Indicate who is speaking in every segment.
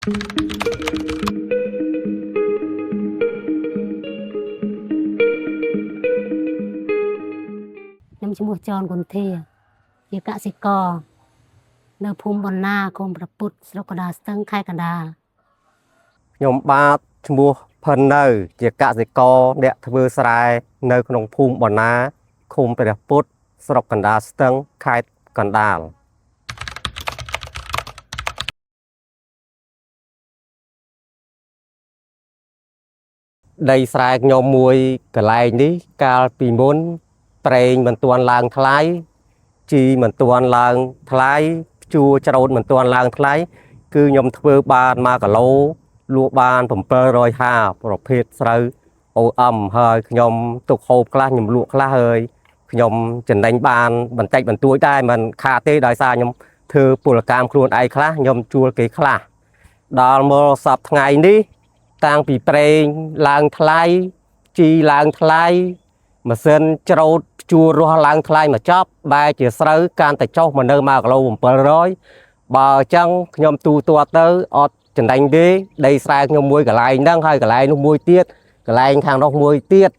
Speaker 1: ខ្ញុំឈ្មោះចនគុន្ធាជាកសិករនៅភូមិបណ្ណាឃុំប្រពុតស្រុកកណ្ដាលស្ទឹងខេត្តកណ្ដាល
Speaker 2: ខ្ញុំបាទឈ្មោះផិននៅជាកសិករអ្នកធ្វើស្រែនៅក្នុងភូមិបណ្ណាឃុំព្រះពុទ្ធស្រុកកណ្ដាលស្ទឹងខេត្តកណ្ដាលដីស្រែខ្ញុំមួយកន្លែងនេះកាលពីមុនប្រេងមិនទាន់ឡើងថ្លៃជីមិនទាន់ឡើងថ្លៃជួច្រូតមិនទាន់ឡើងថ្លៃគឺខ្ញុំធ្វើបាន1គីឡូលក់បាន750ប្រភេទស្រូវ OM ហើយខ្ញុំទុកហូបខ្លះខ្ញុំលក់ខ្លះហើយខ្ញុំចំណេញបានបន្តិចបន្តួចដែរមិនខាតទេដោយសារខ្ញុំធ្វើពលកម្មខ្លួនឯងខ្លះខ្ញុំជួលគេខ្លះដល់មកសប្តាហ៍ថ្ងៃនេះតាំងពីប្រេងឡើងថ្លៃជីឡើងថ្លៃម៉ាស៊ីនច្រូតជួរស់ឡើងថ្លៃមកចប់បែរជាស្រូវកាន់តែចុះមកនៅ1គីឡូ700បើអញ្ចឹងខ្ញុំទូទាត់ទៅអត់ចំណេញទេដីស្រែខ្ញុំមួយកន្លែងហ្នឹងហើយកន្លែងនោះមួយទៀតកន្លែងខាងនោះមួយទៀត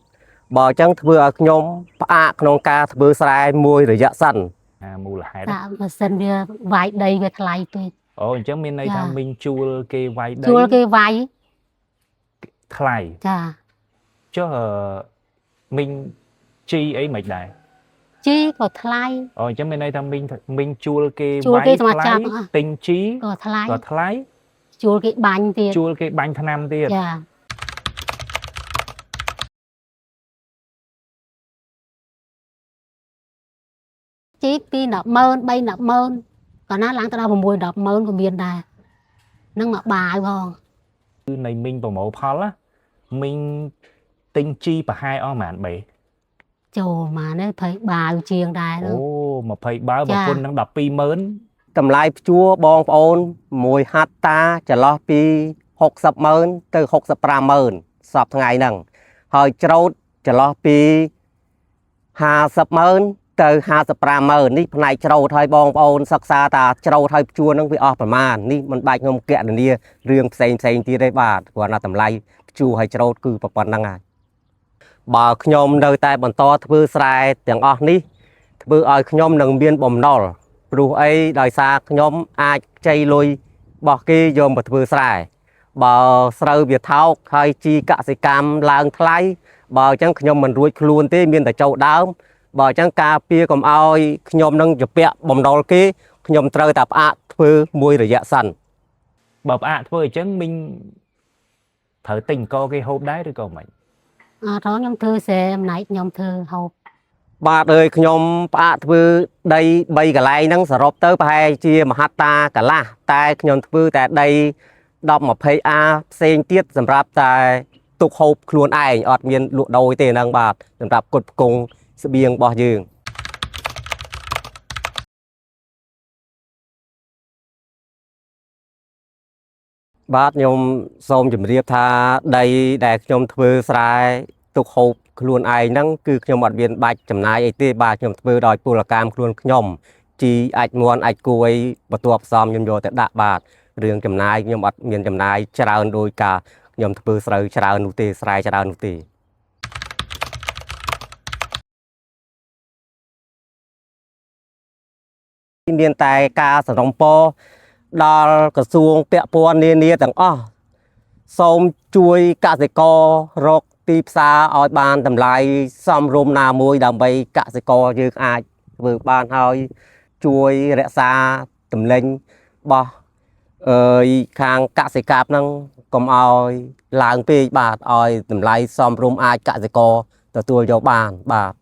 Speaker 2: បើអញ្ចឹងធ្វើឲ្យខ្ញុំផ្អាកក្នុងការធ្វើស្រែមួយរយៈសិន
Speaker 3: មូលហេតុ
Speaker 1: តែម៉ាស៊ីនវាវាយដីវាថ្លៃពេក
Speaker 3: អូអញ្ចឹងមានន័យថាមីងជួលគេវាយដី
Speaker 1: ជួលគេវាយ
Speaker 3: ថ្លៃ
Speaker 1: ចា
Speaker 3: ចុះមីងជីអីមិនដែរ
Speaker 1: ជីក៏ថ្លៃ
Speaker 3: អូអញ្ចឹងមានន័យថាមីងជួលគេ
Speaker 1: វាយថ្លៃ
Speaker 3: ទិញជី
Speaker 1: ក៏ថ្លៃជួលគេបាញ់ទៀត
Speaker 3: ជួលគេបាញ់ថ្នាំទៀត
Speaker 1: ចាជីពី100000 3100000ក៏ណាឡើងទៅដល់6 100000ក៏មានដែរនឹងមកបាយផង
Speaker 3: គឺនៃមីងប្រមូលផលណាមីងទិញជីប្រហែលអស់ប៉ុន្មានបេ
Speaker 1: ចូលមកនេះ20បាវជាងដែរ
Speaker 3: អូ20បាវបើគុណនឹង120,000
Speaker 2: តម្លៃព្យួរបងប្អូនមួយហាត់តាចន្លោះពី60,000ទៅ65,000សប្តាហ៍ថ្ងៃហ្នឹងហើយច្រូតចន្លោះពី50,000ទៅ55,000នេះផ្នែកច្រូតហើយបងប្អូនសិក្សាតាច្រូតហើយព្យួរហ្នឹងវាអស់ប្រមាណនេះមិនបាច់ខ្ញុំកណនារឿងផ្សេងទៀតទេបាទគ្រាន់តែតម្លៃព្យួរហើយច្រូតគឺប៉ុណ្្នឹងហើយបើខ្ញុំនៅតែបន្តធ្វើស្រែទាំងអស់នេះធ្វើឲ្យខ្ញុំនឹងមានបំណុលព្រោះអីដោយសារខ្ញុំអាចខ្ចីលុយរបស់គេយកមកធ្វើស្រែបើស្រូវវាថោកហើយជីកសិកម្មឡើងថ្លៃបើអញ្ចឹងខ្ញុំមិនរួចខ្លួនទេមានតែចូលដើមបើអញ្ចឹងការពារកុំឲ្យខ្ញុំនឹងជពាក់បំណុលគេខ្ញុំត្រូវតែផ្អាកធ្វើមួយរយៈសិន
Speaker 3: បើផ្អាកធ្វើអញ្ចឹងមីងត្រូវទិញអង្គគេហូបដែរឬក៏មិន
Speaker 1: អត់ផងខ្ញុំធ្វើស្រែអំណាចខ្ញុំធ្វើហូប
Speaker 2: បាទអើយខ្ញុំផ្អាកធ្វើដី3កន្លែងហ្នឹងសរុបទៅប្រហែលជាមហត្តាកន្លះតែខ្ញុំធ្វើតែដី10-20 អាផ្សេងទៀតសម្រាប់តែទុកហូបខ្លួនឯងអត់មានលក់ដូរទេហ្នឹងបាទសម្រាប់គុតផ្គង់ស្បៀងរបស់យើងបាទខ្ញុំសូមជម្រាបថាដីដែលខ្ញុំធ្វើស្រែទុកហូបខ្លួនឯងហ្នឹងគឺខ្ញុំអត់មានបាច់ចំណាយអីទេបាទខ្ញុំធ្វើដោយពលកម្មខ្លួនខ្ញុំជីអាចមន់អាចគួយបន្ទាប់ផ្សំខ្ញុំយកទៅដាក់បាទរឿងចំណាយខ្ញុំអត់មានចំណាយច្រើនដោយការខ្ញុំធ្វើស្រូវច្រើននោះទេស្រែច្រើននោះទេមានតែការសរុបពរដល់ក្រសួងពាក់ព័ន្ធនានាទាំងអស់សូមជួយកសិកររកទីផ្សារឲ្យបានតម្លៃសមរម្យណាមួយដើម្បីកសិករយើងអាចធ្វើបានហើយជួយរក្សាទំនិញរបស់ខាងកសិកម្មហ្នឹងកុំឲ្យឡើងពេកបាទឲ្យតម្លៃសមរម្យអាចកសិករទទួលយកបានបាទ